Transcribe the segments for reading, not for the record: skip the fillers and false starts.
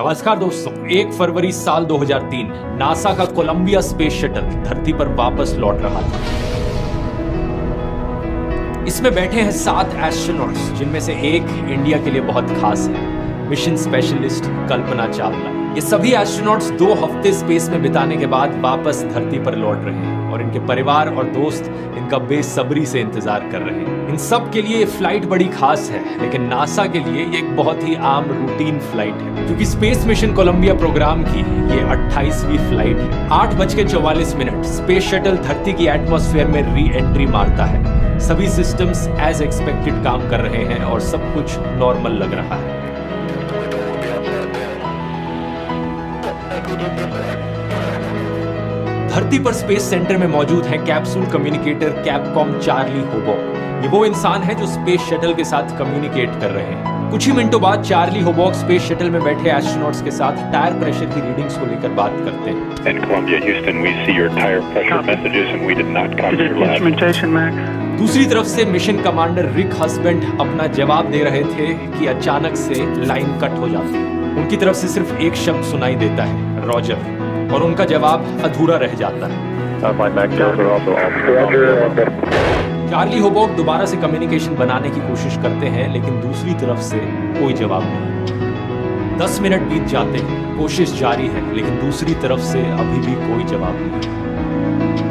नमस्कार दोस्तों, 1 फरवरी साल 2003 नासा का कोलंबिया स्पेस शटल धरती पर वापस लौट रहा था। इसमें बैठे हैं 7 एस्ट्रोनॉट्स, जिनमें से एक इंडिया के लिए बहुत खास है, मिशन स्पेशलिस्ट कल्पना चावला। ये सभी एस्ट्रोनॉट्स 2 हफ्ते स्पेस में बिताने के बाद वापस धरती पर लौट रहे हैं और इनके परिवार और दोस्त इनका बेसब्री से इंतजार कर रहे हैं। इन सब के लिए ये फ्लाइट बड़ी खास है, लेकिन नासा के लिए ये एक बहुत ही आम रूटीन फ्लाइट है, क्योंकि स्पेस मिशन कोलंबिया प्रोग्राम की ये 28वीं फ्लाइट है। 8:44 स्पेस शटल धरती की एटमॉस्फेयर में री एंट्री मारता है। सभी सिस्टम्स एज एक्सपेक्टेड काम कर रहे हैं और सब कुछ नॉर्मल लग रहा है। धरती पर स्पेस सेंटर में मौजूद है कैप्सूल कम्युनिकेटर कैपकॉम चार्ली होबॉक। ये वो इंसान है जो स्पेस शटल के साथ कम्युनिकेट कर रहे हैं। कुछ ही मिनटों बाद चार्ली होबॉक स्पेस शटल में बैठे एस्ट्रोनॉट्स के साथ टायर प्रेशर की रीडिंग्स को लेकर बात करते हैं। दूसरी तरफ से मिशन कमांडर रिक हस्बैंड अपना जवाब दे रहे थे कि अचानक से लाइन कट हो जाती है। उनकी तरफ से सिर्फ एक शब्द सुनाई देता है, रॉजर, और उनका जवाब अधूरा रह जाता है। चार्ली होबॉक दोबारा से कम्युनिकेशन बनाने की कोशिश करते हैं, लेकिन दूसरी तरफ से कोई जवाब नहीं। 10 मिनट बीत जाते हैं, कोशिश जारी है, लेकिन दूसरी तरफ से अभी भी कोई जवाब नहीं।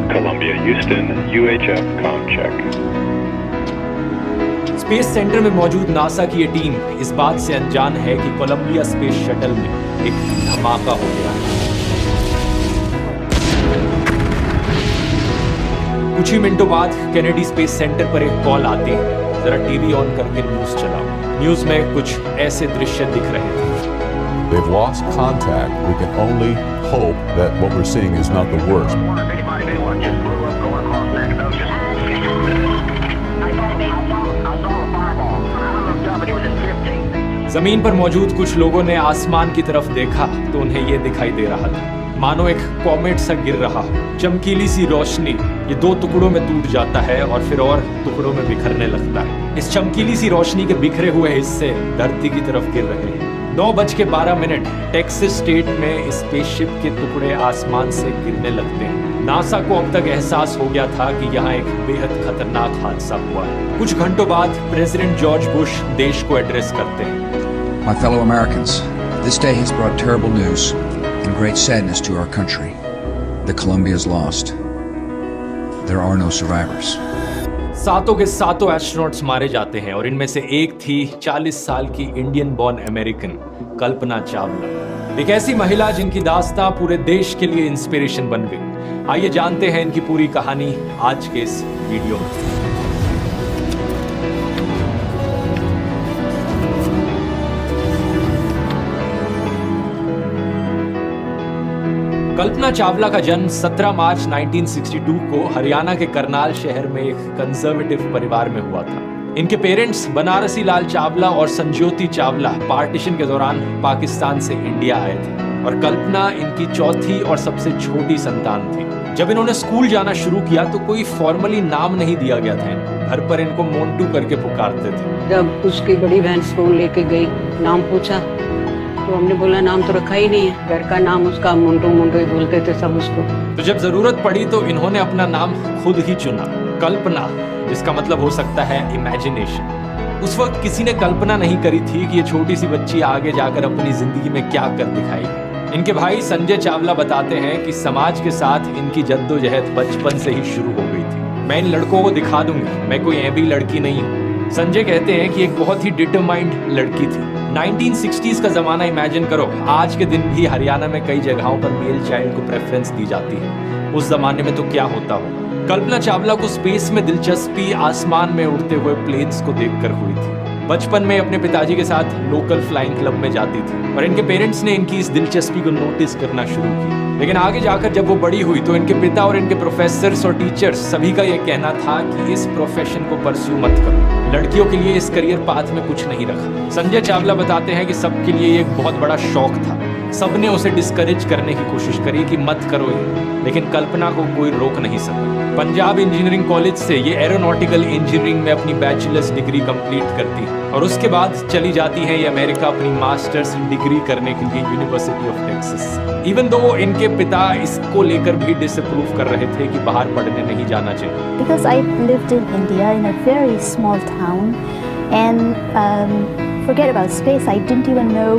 Columbia, Houston, UHF, com check. Space centre में मौजूद नासा की ये टीम इस बात से अनजान है कि कोलंबिया स्पेस शटल में एक धमाका हो गया है। कुछ ही मिनटों बाद कैनेडी स्पेस सेंटर पर एक कॉल आती है। जरा टीवी ऑन करके न्यूज चलाओ। न्यूज में कुछ ऐसे दृश्य दिख रहे थे। They've lost contact. We can only hope that what we're seeing is not the worst. जमीन पर मौजूद कुछ लोगों ने आसमान की तरफ देखा तो उन्हें यह दिखाई दे रहा था मानो एक कॉमेट सा गिर रहा हो। चमकीली सी रोशनी ये 2 टुकड़ों में टूट जाता है और फिर और टुकड़ों में बिखरने लगता है। इस चमकीली सी रोशनी के बिखरे हुए हिस्से धरती की तरफ गिर रहे हैं। 9:12 टेक्सास स्टेट में स्पेसशिप के टुकड़े आसमान से गिरने लगते हैं। नासा को अब तक एहसास हो गया था कि यहाँ एक बेहद खतरनाक हादसा हुआ है। कुछ घंटों बाद प्रेसिडेंट जॉर्ज बुश देश को एड्रेस करते हैं। My fellow Americans, this day has brought terrible news and great sadness to our country. The Columbia is lost. There are no survivors. सातों के सातों एस्ट्रोनॉट्स मारे जाते हैं और इनमें से एक थी 40 साल की Indian born American Kalpana Chawla. एक ऐसी महिला जिनकी दास्तां पूरे देश के लिए इंस्पिरेशन बन गई। आइए जानते हैं इनकी पूरी कहानी आज के इस वीडियो में। कल्पना चावला का जन्म 17 मार्च 1962 को हरियाणा के करनाल शहर में एक कंजर्वेटिव परिवार में हुआ था। इनके पेरेंट्स बनारसी लाल चावला और संज्योति चावला पार्टीशन के दौरान पाकिस्तान से इंडिया आए थे और कल्पना इनकी चौथी और सबसे छोटी संतान थी। जब इन्होंने स्कूल जाना शुरू किया तो कोई फॉर्मली नाम नहीं दिया गया था। घर पर इनको मोंटू करके पुकारते थे। जब उसकी बड़ी बहन स्कूल लेके गई, नाम पूछा तो हमने बोला नाम तो रखा ही नहीं है। घर का नाम उसका मुंडू ही बोलते थे सब उसको। तो जब जरूरत पड़ी तो इन्होंने अपना नाम खुद ही चुना, कल्पना, जिसका मतलब हो सकता है इमेजिनेशन। उस वक्त किसी ने कल्पना नहीं करी थी कि ये छोटी सी बच्ची आगे जाकर अपनी जिंदगी में क्या कर दिखाएगी। इनके भाई संजय चावला बताते हैं कि समाज के साथ इनकी जद्दोजहद बचपन से ही शुरू हो गई थी। मैं इन लड़कों को दिखा दूंगी, मैं कोई ऐसी लड़की नहीं हूँ। संजय कहते हैं कि एक बहुत ही डिटरमाइंड लड़की थी। 1960s का जमाना इमेजिन करो। आज के दिन भी हरियाणा में कई जगहों पर मेल चाइल्ड को प्रेफरेंस दी जाती है। उस जमाने में तो क्या होता हो। कल्पना चावला को स्पेस में दिलचस्पी आसमान में उड़ते हुए प्लेन्स को देखकर हुई थी। बचपन में अपने पिताजी के साथ लोकल फ्लाइंग क्लब में जाती थी और इनके पेरेंट्स ने इनकी इस दिलचस्पी को नोटिस करना शुरू किया। लेकिन आगे जाकर जब वो बड़ी हुई तो इनके पिता और इनके प्रोफेसर्स और टीचर्स सभी का यह कहना था कि इस प्रोफेशन को परस्यू मत करो, लड़कियों के लिए इस करियर पाथ में कुछ नहीं रखा। संजय चावला बताते हैं कि सबके लिए एक बहुत बड़ा शौक था। सबने उसे डिस्करेज करने की कोशिश करी कि मत करो ये, लेकिन कल्पना को कोई रोक नहीं सका। पंजाब इंजीनियरिंग कॉलेज से ये एरोनॉटिकल इंजीनियरिंग में अपनी बैचलर्स डिग्री कंप्लीट करती है और उसके बाद चली जाती है ये अमेरिका अपनी मास्टर्स डिग्री करने के लिए university of Texas. Even though इनके पिता इसको लेकर भी डिसअप्रूव कर रहे थे कि बाहर पढ़ने नहीं जाना चाहिए। Because I lived in India in a very small town and forget about space, I didn't even know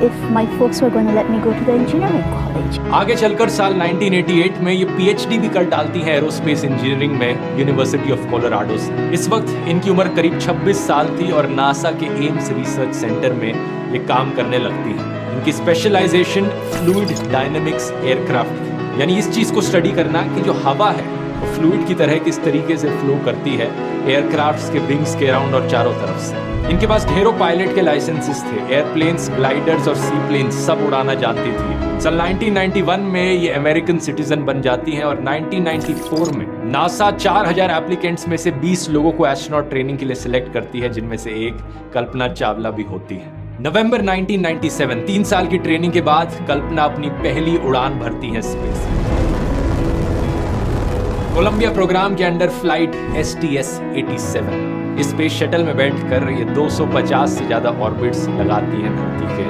if my folks were going to let me go to the engineering college. आगे चलकर साल 1988 में ये PhD भी कर डालती हैं aerospace engineering में यूनिवर्सिटी ऑफ कोलोराडो से। इस वक्त इनकी उम्र करीब 26 साल थी और नासा के एम्स रिसर्च सेंटर में ये काम करने लगती है। इनकी स्पेशलाइजेशन फ्लूइड डायनेमिक्स एयरक्राफ्ट, यानी इस चीज को स्टडी करना कि जो हवा है वो फ्लूइड की तरह किस तरीके से फ्लो करती है एयरक्राफ्ट्स के विंग्स के अराउंड और चारों तरफ से। इनके पास ढेरों पायलट के लाइसेंसेस थे, एयरप्लेन्स, ग्लाइडर्स और सी प्लेन्स सब उड़ाना जानती थी। साल 1991 में ये अमेरिकन सिटीजन बन जाती हैं और 1994 में नासा 4000 एप्लीकेंट्स में से 20 लोगों को एस्ट्रोनॉट ट्रेनिंग के लिए सिलेक्ट करती है, जिनमें से एक कल्पना चावला भी होती है। नवंबर 1997, 3 साल की ट्रेनिंग के बाद कल्पना अपनी पहली उड़ान भरती है स्पेस। कोलंबिया प्रोग्राम के अंडर फ्लाइट STS-87 इस स्पेस शटल में बैठकर ये 250 से ज्यादा ऑर्बिट्स लगाती हैं धरती के,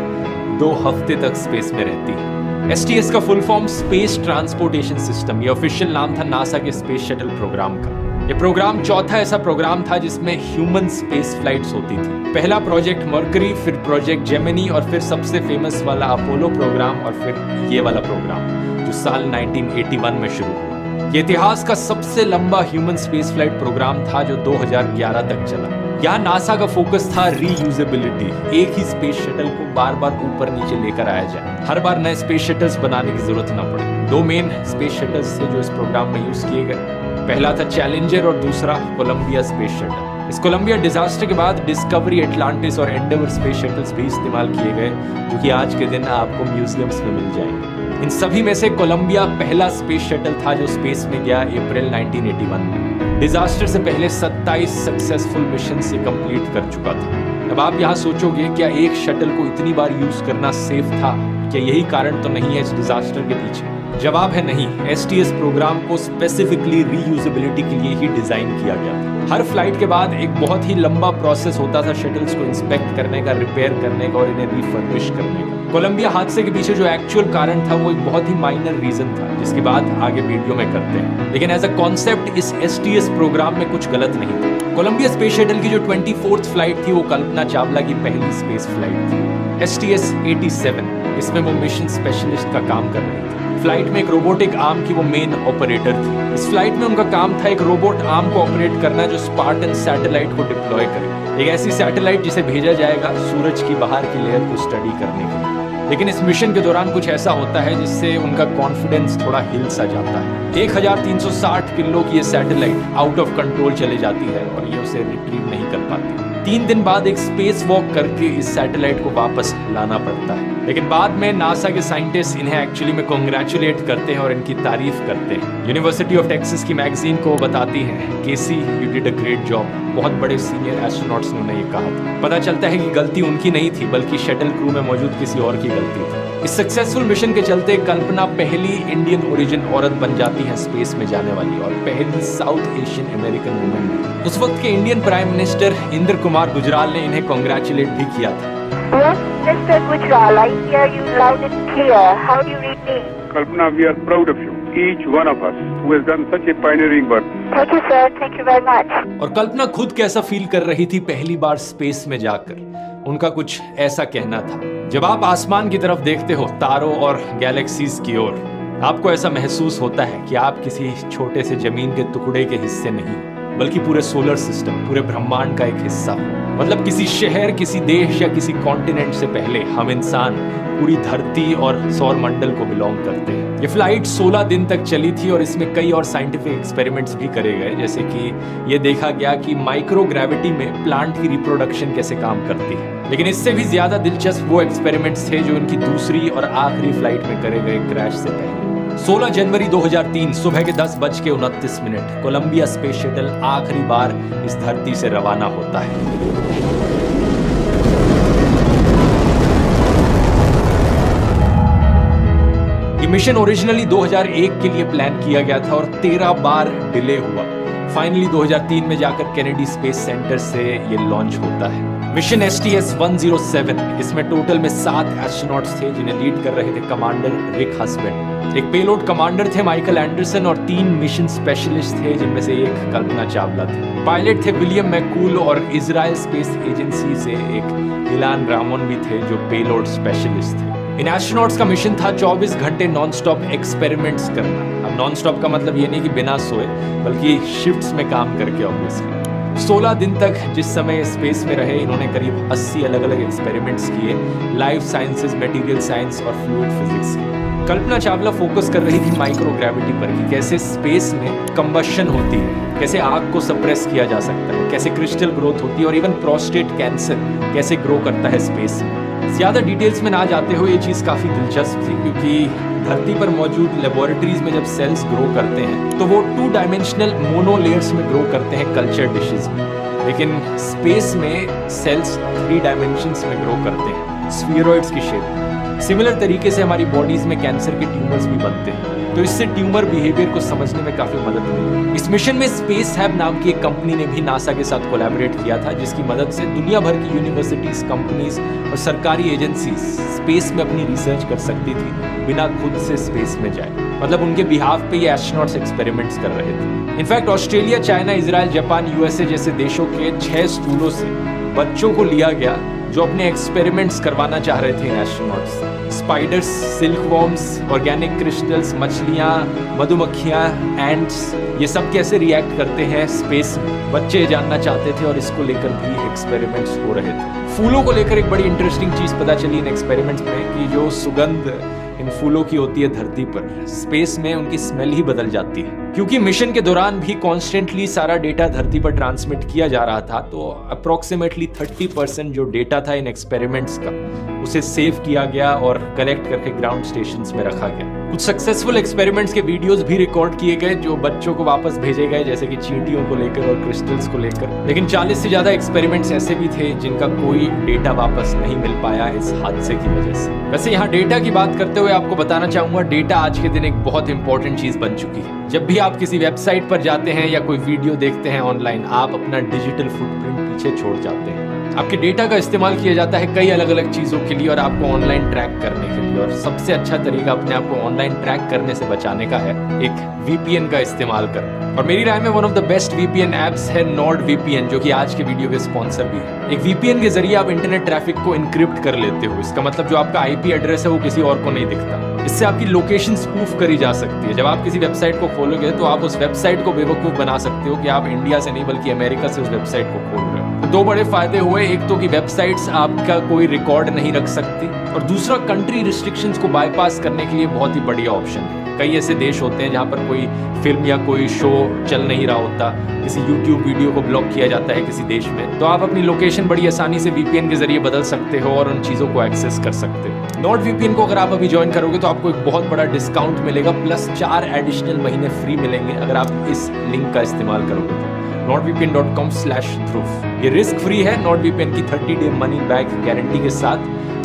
2 हफ्ते तक स्पेस में रहती है। STS का full form space transportation system, ये ऑफिशियल नाम था नासा के स्पेस शटल प्रोग्राम का। ये प्रोग्राम चौथा ऐसा प्रोग्राम था जिसमें ह्यूमन स्पेस फ्लाइट्स होती थी। पहला प्रोजेक्ट मर्करी, फिर प्रोजेक्ट जेमिनी और फिर सबसे फेमस वाला अपोलो प्रोग्राम और फिर ये वाला प्रोग्राम जो साल 1981 में शुरू हुआ। ये इतिहास का सबसे लंबा ह्यूमन स्पेस फ्लाइट प्रोग्राम था जो 2011 तक चला। यहाँ नासा का फोकस था रीयूजेबिलिटी, एक ही स्पेस शटल को बार बार ऊपर नीचे लेकर आया जाए, हर बार नए स्पेस शटल्स बनाने की जरूरत न पड़े। 2 मेन स्पेस शटल्स थे जो इस प्रोग्राम में यूज किए गए, पहला था चैलेंजर और दूसरा कोलंबिया स्पेस शटल। इस कोलंबिया डिजास्टर के बाद डिस्कवरी, एटलांटिस और एंडेवर स्पेस शटल्स भी इस्तेमाल किए गए, जो कि आज के दिन आपको म्यूजियम्स में मिल जाएंगे। इन सभी में से कोलंबिया पहला स्पेस शटल था जो स्पेस में गया अप्रैल 1981 में। डिजास्टर से पहले 27 सक्सेसफुल मिशन से कंप्लीट कर चुका था। अब आप यहाँ सोचोगे क्या एक शटल को इतनी बार यूज करना सेफ था? क्या यही कारण तो नहीं है इस डिजास्टर के पीछे? जवाब है नहीं। STS प्रोग्राम को स्पेसिफिकली रीयूजेबिलिटी के लिए ही डिजाइन किया गया था। हर फ्लाइट के बाद एक बहुत ही लंबा प्रोसेस होता था शटल्स को इंस्पेक्ट करने का, रिपेयर करने का और इन्हें रिफर्बिश करने का। कोलंबिया हादसे के पीछे जो एक्चुअल कारण था वो एक बहुत ही माइनर रीजन था, जिसकी बात आगे वीडियो में करते हैं। लेकिन एज अ कॉन्सेप्ट इस STS प्रोग्राम में कुछ गलत नहीं था। कोलंबिया स्पेस शटल की जो 24th फ्लाइट थी वो कल्पना चावला की पहली स्पेस फ्लाइट थी। STS-87 इसमें वो मिशन स्पेशलिस्ट का काम कर रही थी। फ्लाइट में एक रोबोटिक आर्म की वो मेन ऑपरेटर थी। इस फ्लाइट में उनका काम था एक रोबोट आर्म को ऑपरेट करना जो स्पार्टन सैटेलाइट को डिप्लॉय करे, एक ऐसी सैटेलाइट जिसे भेजा जाएगा सूरज की बाहर की लेयर को स्टडी करने के लिए। लेकिन इस मिशन के दौरान कुछ ऐसा होता है जिससे उनका कॉन्फिडेंस थोड़ा हिल सा जाता है। 1360 किलो की ये सैटेलाइट आउट ऑफ कंट्रोल चली जाती है और ये उसे रिट्रीव नहीं कर पाती। 3 दिन बाद एक स्पेस वॉक करके इस सैटेलाइट को वापस लाना पड़ता है। लेकिन बाद में नासा के साइंटिस्ट इन्हें एक्चुअली में कांग्रेचुलेट करते हैं और इनकी तारीफ करते हैं। यूनिवर्सिटी ऑफ टेक्सास की मैगजीन को बताती हैं, KC you did a great job. बहुत बड़े सीनियर एस्ट्रोनॉट्स ने उन्हें ये कहा था। पता चलता है कि गलती उनकी नहीं थी बल्कि शटल क्रू में मौजूद किसी और की गलती थी। इस सक्सेसफुल मिशन के चलते कल्पना पहली इंडियन ओरिजिन औरत बन जाती है स्पेस में जाने वाली और पहली साउथ एशियन अमेरिकन वुमेन भी। उस वक्त के Indian prime minister Indra Kumar Gujral ने इन्हें कांग्रेचुलेट भी किया था। Yes, Mr. Gujral, I hear you loud and clear. How do you read me? Kalpana, we are proud of you, each one of us who has done such a pioneering work. Thank you, sir. Thank you very much. और कल्पना खुद कैसा feel कर रही थी पहली बार space में जाकर? उनका कुछ ऐसा कहना था। जब आप आसमान की तरफ देखते हो, तारों और गैलेक्सीज की ओर, आपको ऐसा महसूस होता है कि आप किसी छोटे से जमीन के टुकड़े के हिस्से नहीं बल्कि पूरे सोलर सिस्टम, पूरे ब्रह्मांड का एक हिस्सा हो। मतलब किसी शहर, किसी देश या किसी कॉन्टिनेंट से पहले हम इंसान पूरी धरती और सौर मंडल को बिलोंग करते हैं। ये फ्लाइट 16 दिन तक चली थी और इसमें कई और साइंटिफिक एक्सपेरिमेंट्स भी करे गए, जैसे कि ये देखा गया कि माइक्रोग्रेविटी में प्लांट की रिप्रोडक्शन कैसे काम करती है। लेकिन इससे भी ज्यादा दिलचस्प वो एक्सपेरिमेंट्स थे जो इनकी दूसरी और आखिरी फ्लाइट में करे गए क्रैश से पहले। 16 जनवरी 2003 सुबह के 10:29 कोलंबिया स्पेस शटल आखिरी बार इस धरती से रवाना होता है। ये मिशन ओरिजिनली 2001 के लिए प्लान किया गया था और 13 बार डिले हुआ। फाइनली 2003 में जाकर केनेडी स्पेस सेंटर से ये लॉन्च होता है। मिशन STS-107, इसमें टोटल में 7 एस्ट्रोनॉट्स थे जिन्हें लीड कर रहे थे कमांडर रिक हस्बैंड। एक पेलोड कमांडर थे माइकल एंडरसन और 3 मिशन स्पेशलिस्ट थे जिनमें से एक कल्पना चावला थे। पायलट थे विलियम मैकूल और इजराइल स्पेस एजेंसी से एक इलान रामोन भी थे जो पेलोड स्पेशलिस्ट थे। इन एस्ट्रोनॉट्स का मिशन था 24 घंटे नॉन स्टॉप एक्सपेरिमेंट्स करना। अब नॉन स्टॉप का मतलब ये नहीं कि बिना सोए, बल्कि शिफ्ट्स में काम करके ऑब्वियसली। 16 दिन तक जिस समय स्पेस में रहे इन्होंने करीब 80 अलग अलग एक्सपेरिमेंट्स किए, लाइफ साइंसेज, मटेरियल साइंस और फ्लूइड फिजिक्स की। कल्पना चावला फोकस कर रही थी माइक्रोग्रेविटी पर कि कैसे स्पेस में कंबशन होती है, कैसे आग को सप्रेस किया जा सकता है, कैसे क्रिस्टल ग्रोथ होती है और इवन प्रोस्टेट कैंसर कैसे ग्रो करता है स्पेस में। ज्यादा डिटेल्स में ना जाते हुए ये चीज़ काफ़ी दिलचस्प थी क्योंकि धरती पर मौजूद लेबोरेटरीज में जब सेल्स ग्रो करते हैं तो वो 2 डायमेंशनल मोनोलेयर्स में ग्रो करते हैं कल्चर डिशेस में, लेकिन स्पेस में सेल्स 3 डायमेंशंस में ग्रो करते हैं स्फीरॉइड्स की शेप में। सिमिलर तरीके से हमारी बॉडीज में कैंसर के ट्यूमर्स भी बनते हैं, तो इससे ट्यूमर बिहेवियर को समझने में काफी मदद मिली। इस मिशन में स्पेस हैब नाम की एक कंपनी ने भी नासा के साथ कोलैबोरेट किया था जिसकी मदद से दुनिया भर की यूनिवर्सिटीज, कंपनीज और सरकारी एजेंसीज स्पेस में अपनी रिसर्च कर सकती थी बिना खुद से स्पेस में जाए। मतलब उनके बिहाफ पे ये एस्ट्रोनॉट्स एक्सपेरिमेंट्स कर रहे थे। In fact Australia, China, Israel, Japan, USA जैसे देशों के 6 स्कूलों से बच्चों को लिया गया जो अपने एक्सपेरिमेंट्स करवाना चाह रहे थे इन astronauts. Spiders, silkworms, organic crystals, मछलियाँ, मधुमक्खियाँ, एंट्स, ये सब कैसे रिएक्ट करते हैं स्पेस में, बच्चे जानना चाहते थे और इसको लेकर भी एक्सपेरिमेंट्स हो रहे थे। फूलों को लेकर एक बड़ी इंटरेस्टिंग चीज़ पता चली इन एक्सपेरिमेंट्स में कि जो सुगंध इन फूलों की होती है धरती पर, स्पेस में उनकी स्मेल ही बदल जाती है। क्योंकि मिशन के दौरान भी कॉन्स्टेंटली सारा डेटा धरती पर ट्रांसमिट किया जा रहा था, तो अप्रोक्सीमेटली 30% जो डेटा था इन एक्सपेरिमेंट्स का उसे सेव किया गया और कलेक्ट करके ग्राउंड स्टेशंस में रखा गया। कुछ सक्सेसफुल एक्सपेरिमेंट्स के वीडियोस भी रिकॉर्ड किए गए जो बच्चों को वापस भेजे गए, जैसे कि चींटियों को लेकर और क्रिस्टल्स को लेकर। लेकिन 40 से ज्यादा एक्सपेरिमेंट्स ऐसे भी थे जिनका कोई डेटा वापस नहीं मिल पाया इस हादसे की वजह से। वैसे यहाँ डेटा की बात करते हुए आपको बताना चाहूंगा, डेटा आज के दिन एक बहुत इंपॉर्टेंट चीज बन चुकी है। जब भी आप किसी वेबसाइट पर जाते हैं या कोई वीडियो देखते हैं ऑनलाइन, आप अपना डिजिटल फुटप्रिंट पीछे छोड़ जाते हैं। आपके डेटा का इस्तेमाल किया जाता है कई अलग अलग चीज़ों के लिए और आपको ऑनलाइन ट्रैक करने के लिए, और सबसे अच्छा तरीका अपने आप को ऑनलाइन ट्रैक करने से बचाने का है एक VPN का इस्तेमाल करना। और मेरी राय में one of the best VPN apps है NordVPN, जो कि आज के वीडियो के स्पॉन्सर भी है। एक VPN के जरिए आप इंटरनेट ट्रैफिक को इनक्रिप्ट कर लेते हो। इसका मतलब जो आपका IP एड्रेस है वो किसी और को नहीं दिखता। इससे आपकी लोकेशन स्पूफ करी जा सकती है। जब आप किसी वेबसाइट को खोलोगे तो आप उस वेबसाइट को बेवकूफ़ बना सकते हो कि आप इंडिया से नहीं बल्कि अमेरिका से उस वेबसाइट को खोल रहे हो। तो 2 बड़े फायदे हुए, एक तो कि वेबसाइट्स आपका कोई रिकॉर्ड नहीं रख सकती, और दूसरा कंट्री रिस्ट्रिक्शंस को बाईपास करने के लिए बहुत ही बढ़िया ऑप्शन है। कई ऐसे देश होते हैं जहाँ पर कोई फिल्म या कोई शो चल नहीं रहा होता, किसी YouTube वीडियो को ब्लॉक किया जाता है किसी देश में, तो आप अपनी लोकेशन बड़ी आसानी से VPN के जरिए बदल सकते हो और उन चीज़ों को एक्सेस कर सकते हो। NordVPN को अगर आप अभी ज्वाइन करोगे तो आपको एक बहुत बड़ा डिस्काउंट मिलेगा, प्लस 4 एडिशनल महीने फ्री मिलेंगे अगर आप इस लिंक का इस्तेमाल करोगे तो। NordVPN.com/Dhruv। ये रिस्क फ्री है। NordVPN की 30-day मनी बैक गारंटी के साथ।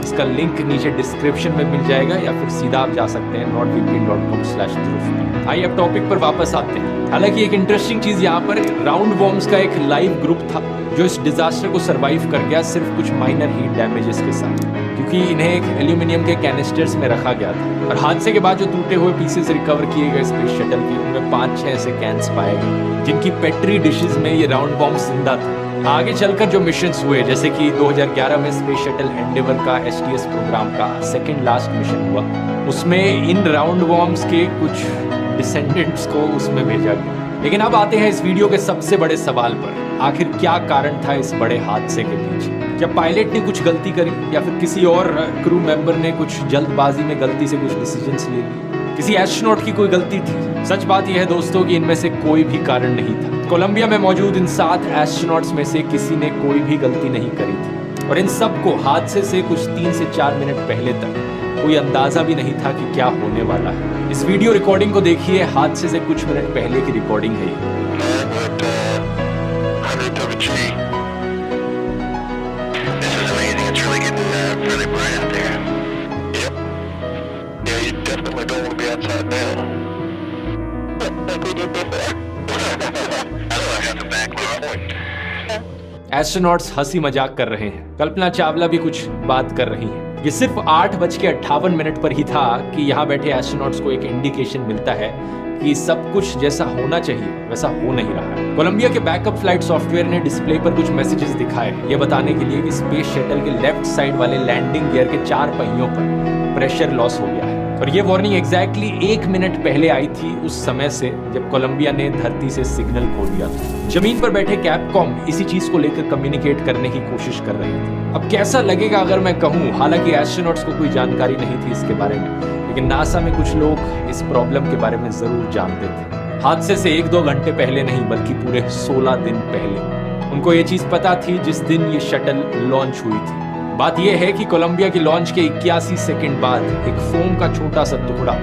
इसका लिंक नीचे डिस्क्रिप्शन में मिल जाएगा या फिर सीधा आप जा सकते हैं NordVPN.com/Dhruv। आइए अब टॉपिक पर वापस आते हैं। हालांकि एक इंटरेस्टिंग चीज यहाँ पर, राउंड वॉर्म्स का एक लाइव ग्रुप था जो इस डिजास्टर को सरवाइव कर गया सिर्फ कुछ माइनर हीट डैमेजेस के साथ, क्योंकि इन्हें एक एल्यूमिनियम के कैनिस्टर्स में रखा गया था। और हादसे के बाद जो टूटे हुए पीसेस रिकवर किए गए स्पेस शटल के, उनमें 5-6 ऐसे कैंस पाए गए जिनकी पेट्री डिशेस में ये राउंड वॉर्म जिंदा था। आगे चलकर जो मिशंस हुए, जैसे कि 2011 में स्पेस शटल एंडेवर का STS प्रोग्राम का सेकंड लास्ट मिशन हुआ, उसमें इन राउंड वॉर्म्स के कुछ डिसेंडेंट्स को उसमें भेजा गया। लेकिन अब आते हैं इस वीडियो के सबसे बड़े सवाल पर, आखिर क्या कारण था इस बड़े हादसे के पीछे? क्या पायलट ने कुछ गलती करी या फिर किसी और क्रू मेंबर ने कुछ जल्दबाजी में गलती से कुछ डिसीजंस ले लिए? किसी एस्ट्रोनॉट की कोई गलती थी? सच बात यह है दोस्तों कि इनमें से कोई भी कारण नहीं था। कोलंबिया में मौजूद इन 7 एस्ट्रोनॉट्स में से किसी ने कोई भी गलती नहीं करी थी, और इन सबको हादसे से कुछ 3 से 4 मिनट पहले तक कोई अंदाजा भी नहीं था कि क्या होने वाला है। इस वीडियो रिकॉर्डिंग को देखिए, हादसे से कुछ मिनट पहले की रिकॉर्डिंग है ये। definitely don't want to be outside now. Like we did before. I have to back my point. Astronauts हंसी मजाक कर रहे हैं। कल्पना चावला भी कुछ बात कर रही हैं। ये सिर्फ 8:58 पर ही था कि यहाँ बैठे एस्ट्रोनॉट्स को एक इंडिकेशन मिलता है कि सब कुछ जैसा होना चाहिए वैसा हो नहीं रहा है। कोलंबिया के बैकअप फ्लाइट सॉफ्टवेयर ने डिस्प्ले पर कुछ मैसेजेस दिखाए, ये बताने के लिए कि स्पेस शटल के लेफ्ट साइड वाले लैंडिंग गियर के 4 पहियों पर प्रेशर लॉस हो गया है। और ये वार्निंग एग्जैक्टली 1 मिनट पहले आई थी, उस समय से जब कोलंबिया ने धरती से सिग्नल खो दिया था। जमीन पर बैठे कैपकॉम इसी चीज को लेकर कम्युनिकेट करने की कोशिश कर रहे थे। अब कैसा लगेगा अगर मैं कहूँ, हालांकि एस्ट्रोनॉट्स को कोई जानकारी नहीं थी इसके बारे में, लेकिन नासा में कुछ लोग इस प्रॉब्लम के बारे में जरूर जानते थे। हादसे से 1-2 घंटे पहले नहीं बल्कि पूरे 16 दिन पहले उनको ये चीज पता थी जिस दिन ये शटल लॉन्च हुई थी। बात यह है कि कोलंबिया की लॉन्च के 81 सेकंड बाद एक फोम का छोटा सा टुकड़ा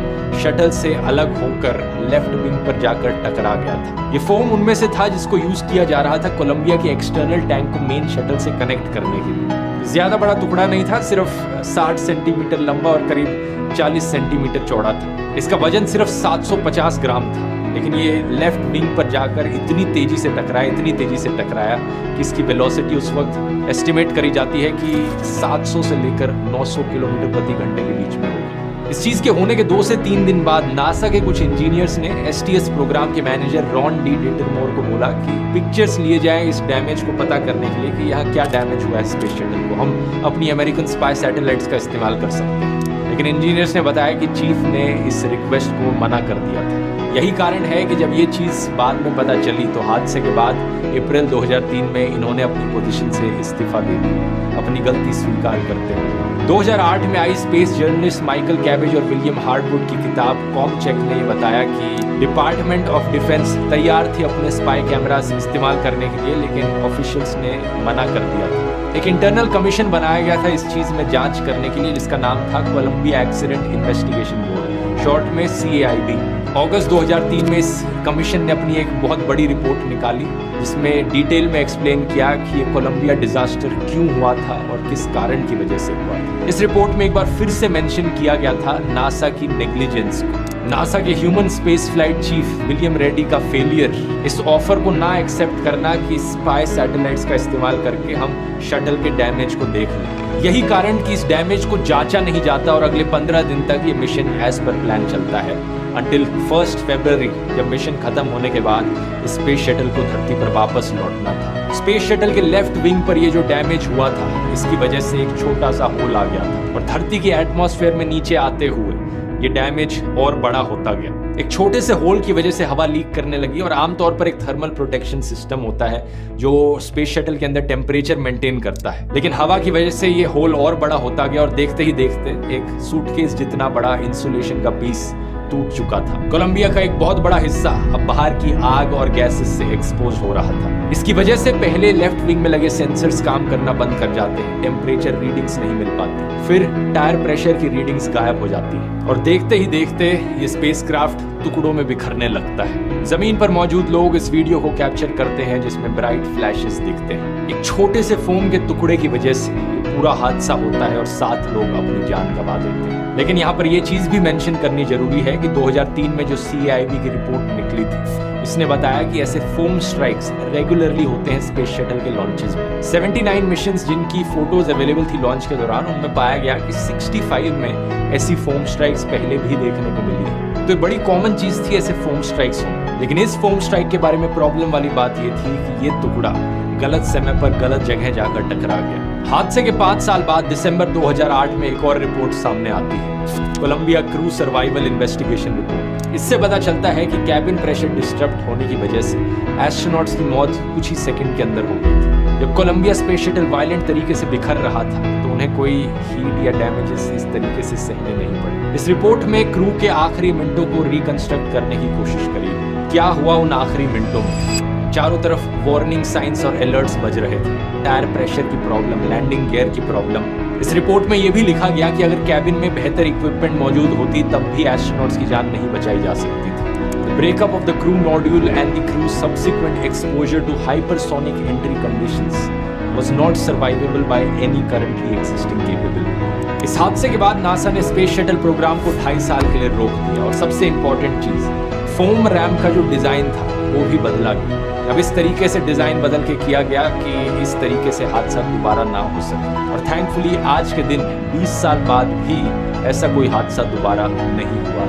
शटल से अलग होकर लेफ्ट विंग पर जाकर टकरा गया था। ये फोम उनमें से था जिसको यूज किया जा रहा था कोलंबिया के एक्सटर्नल टैंक को मेन शटल से कनेक्ट करने के लिए। ज्यादा बड़ा टुकड़ा नहीं था, सिर्फ 60 सेंटीमीटर लंबा और करीब 40 सेंटीमीटर चौड़ा था। इसका वजन सिर्फ 750 ग्राम था, लेकिन ये लेफ्ट विंग पर जाकर इतनी तेजी से टकराया कि इसकी वेलोसिटी उस वक्त एस्टिमेट करी जाती है कि 700 से लेकर 900 किलोमीटर प्रति घंटे के बीच में होगी। इस चीज के होने के 2 से 3 दिन बाद नासा के कुछ इंजीनियर्स ने एसटीएस प्रोग्राम के मैनेजर रॉन डी डेटरमोर को बोला कि पिक्चर्स लिए जाएं इस डैमेज को पता करने के लिए कि यहाँ क्या डैमेज हुआ है स्पेस शटल को, हम अपनी अमेरिकन स्पाई सैटेलाइट्स का इस्तेमाल कर सकते हैं। लेकिन इंजीनियर्स ने बताया कि चीफ ने इस रिक्वेस्ट को मना कर दिया था। यही कारण है कि जब ये चीज बाद में पता चली तो हादसे के बाद अप्रैल 2003 में इन्होंने अपनी पोजीशन से इस्तीफा दे दिया, अपनी गलती स्वीकार करते हुए। 2008 में आई स्पेस जर्नलिस्ट माइकल कैबेज और विलियम हार्टवुड की किताब कॉमचेक ने ये बताया कि डिपार्टमेंट ऑफ डिफेंस तैयार थी अपने स्पाई कैमरास इस्तेमाल करने के लिए, लेकिन ऑफिशियल्स ने मना कर दिया था। एक इंटरनल कमीशन बनाया गया था इस चीज में जांच करने के लिए, जिसका नाम था Columbia accident investigation board, short में CAIB। अगस्त 2003 में इस कमीशन ने अपनी एक बहुत बड़ी रिपोर्ट निकाली जिसमें डिटेल में एक्सप्लेन किया कि ये कोलंबिया डिजास्टर क्यों हुआ था और किस कारण की वजह से हुआ था। इस रिपोर्ट में एक बार फिर से मेंशन किया गया था नासा की नेग्लिजेंस को, नासा के human space flight chief William Reddy का फेलियर, इस ऑफर को ना एक्सेप्ट करना कि स्पाई सैटेलाइट्स का इस्तेमाल करके हम शटल के डैमेज को देख लें। यही कारण कि इस डैमेज को जांचा नहीं जाता और अगले 15 दिन तक ये मिशन एज पर प्लान चलता है, अंटिल 1 फरवरी जब मिशन खत्म होने के बाद स्पेस शटल को धरती पर वापस लौटना था। स्पेस शटल के लेफ्ट विंग पर ये जो डैमेज हुआ था इसकी वजह से एक छोटा सा होल आ गया था और धरती के एटमॉस्फेयर में नीचे आते हुए ये डैमेज और बड़ा होता गया। एक छोटे से होल की वजह से हवा लीक करने लगी और आमतौर पर एक थर्मल प्रोटेक्शन सिस्टम होता है जो स्पेस शटल के अंदर टेम्परेचर मेंटेन करता है, लेकिन हवा की वजह से ये होल और बड़ा होता गया और देखते ही देखते एक सूटकेस जितना बड़ा इंसुलेशन का पीस टूट चुका था। कोलंबिया का एक बहुत बड़ा हिस्सा अब बाहर की आग और गैसेस से एक्सपोज हो रहा था। इसकी वजह से पहले लेफ्ट विंग में लगे सेंसर्स काम करना बंद कर जाते हैं, टेम्परेचर रीडिंग्स नहीं मिल पाती, फिर टायर प्रेशर की रीडिंग्स गायब हो जाती है और देखते ही देखते ये स्पेसक्राफ्ट टुकड़ों में बिखरने लगता है। जमीन पर मौजूद लोग इस वीडियो को कैप्चर करते हैं जिसमें ब्राइट फ्लैशेस दिखते हैं। एक छोटे से फोम के टुकड़े की वजह से पूरा हादसा होता है और 7 लोग अपनी जान गंवा देते हैं। लेकिन यहाँ पर यह चीज भी मेंशन करनी जरूरी है कि 2003 में जो CAIB की रिपोर्ट निकली थी इसने बताया कि ऐसे फोम स्ट्राइक्स रेगुलरली होते हैं स्पेस शटल के लॉन्चेस में। 79 मिशंस जिनकी फोटोज अवेलेबल थी लॉन्च के दौरान, उनमें पाया गया कि 65 में ऐसी फोम स्ट्राइक्स पहले भी देखने को मिली है। तो बड़ी कॉमन चीज थी ऐसे फोम स्ट्राइक्स होना। लेकिन इस फोम स्ट्राइक के बारे में प्रॉब्लम वाली बात यह थी कि ये टुकड़ा गलत समय पर गलत जगह जाकर टकरा गया। हादसे के 5 साल बाद दिसंबर 2008 में एक और रिपोर्ट सामने आती है, Columbia crew survival investigation report. इससे पता चलता है कि कैबिन प्रेशर डिस्टर्ब होने की वजह से एस्ट्रोनॉट्स की मौत कुछ ही सेकंड के अंदर हो गई थी। जब कोलंबिया स्पेस शटल वायलेंट तरीके से बिखर रहा था तो उन्हें कोई हीट या डैमेजेस इस तरीके से सहने नहीं पड़े। इस रिपोर्ट में क्रू के आखिरी मिनटों को रिकंस्ट्रक्ट करने की कोशिश करी। क्या हुआ उन आखिरी मिनटों में? चारों तरफ वार्निंग साइंस और अलर्ट्स बज रहे थे, टायर प्रेशर की प्रॉब्लम, लैंडिंग गियर की प्रॉब्लम। इस रिपोर्ट में यह भी लिखा गया कि अगर कैबिन में बेहतर इक्विपमेंट मौजूद होती तब भी एस्ट्रोनॉट्स की जान नहीं बचाई जा सकती थी। The breakup of the crew module and the crew's subsequent exposure to hypersonic entry conditions was not survivable by any currently existing capability. इस हादसे के बाद नासा ने स्पेस शटल प्रोग्राम को 2.5 साल के लिए रोक दिया और सबसे इंपॉर्टेंट चीज, फोम रैम्प का जो डिजाइन था वो भी बदला गया। अब इस तरीके से डिजाइन बदल के किया गया कि इस तरीके से हादसा दोबारा ना हो सके, और थैंकफुली आज के दिन 20 साल बाद भी ऐसा कोई हादसा दोबारा नहीं हुआ।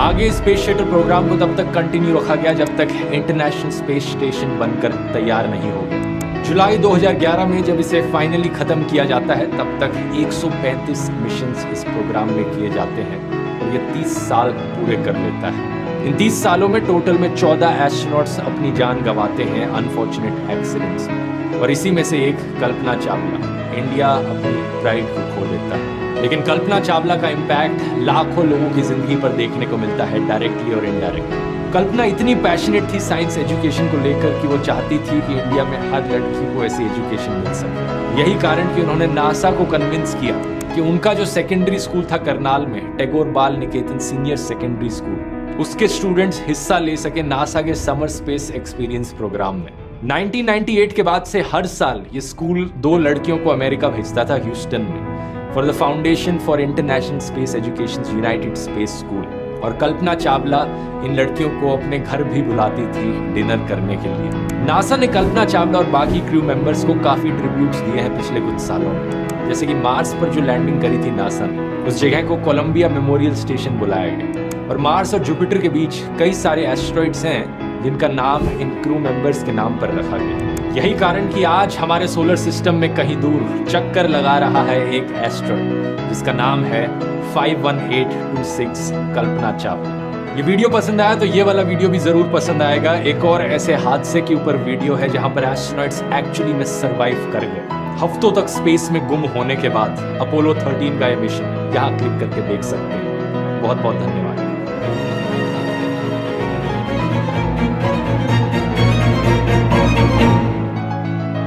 आगे स्पेस शटल प्रोग्राम को तब तक कंटिन्यू रखा गया जब तक इंटरनेशनल स्पेस स्टेशन बनकर तैयार नहीं हो गया। जुलाई 2011 में जब इसे फाइनली खत्म किया जाता है तब तक 135 मिशंस इस प्रोग्राम में किए जाते हैं और ये 30 साल पूरे कर लेता है। इन 30 सालों में टोटल में 14 एस्ट्रोनॉट्स अपनी जान गंवाते हैं अनफॉर्चुनेट एक्सीडेंट्स में, और इसी में से एक कल्पना चावला। इंडिया अपनी प्राइड को खो देता है, लेकिन कल्पना चावला का इम्पैक्ट लाखों लोगों की जिंदगी पर देखने को मिलता है, डायरेक्टली और इनडायरेक्टली। कल्पना इतनी पैशनेट थी साइंस एजुकेशन को लेकर कि वो चाहती थी कि इंडिया में हर लड़की को ऐसी एजुकेशन मिल सके। यही कारण कि उन्होंने नासा को कन्विंस किया कि उनका जो सेकेंडरी स्कूल था करनाल में, टैगोर बाल निकेतन सीनियर सेकेंडरी स्कूल, उसके स्टूडेंट्स हिस्सा ले सके नासा के समर स्पेस एक्सपीरियंस प्रोग्राम में। 1998 के बाद से हर साल ये स्कूल 2 लड़कियों को अमेरिका भेजता था ह्यूस्टन में, for the foundation for international space education United space school. और कल्पना चावला इन लड़कियों को अपने घर भी बुलाती थी डिनर करने के लिए। नासा ने कल्पना चावला और बाकी क्रू मेंबर्स को काफी ट्रिब्यूट्स दिए हैं पिछले कुछ सालों में, जैसे कि मार्स पर जो लैंडिंग करी थी नासा ने, उस जगह को कोलंबिया मेमोरियल स्टेशन बुलाया गया। और मार्स और जुपिटर के बीच कई सारे एस्ट्रॉइड्स हैं जिनका नाम इन क्रू मेंबर्स के नाम पर रखा गया। यही कारण कि आज हमारे सोलर सिस्टम में कहीं दूर चक्कर लगा रहा है एक एस्ट्रॉइड जिसका नाम है 51826 कल्पना चावला। ये वीडियो पसंद आया तो ये वाला वीडियो भी जरूर पसंद आएगा। एक और ऐसे हादसे के ऊपर वीडियो है जहां पर एस्ट्रोनॉट्स एक्चुअली में सरवाइव कर गए, हफ्तों तक स्पेस में गुम होने के बाद। अपोलो 13 का ये मिशन यहाँ क्लिक करके देख सकते हैं। बहुत बहुत धन्यवाद।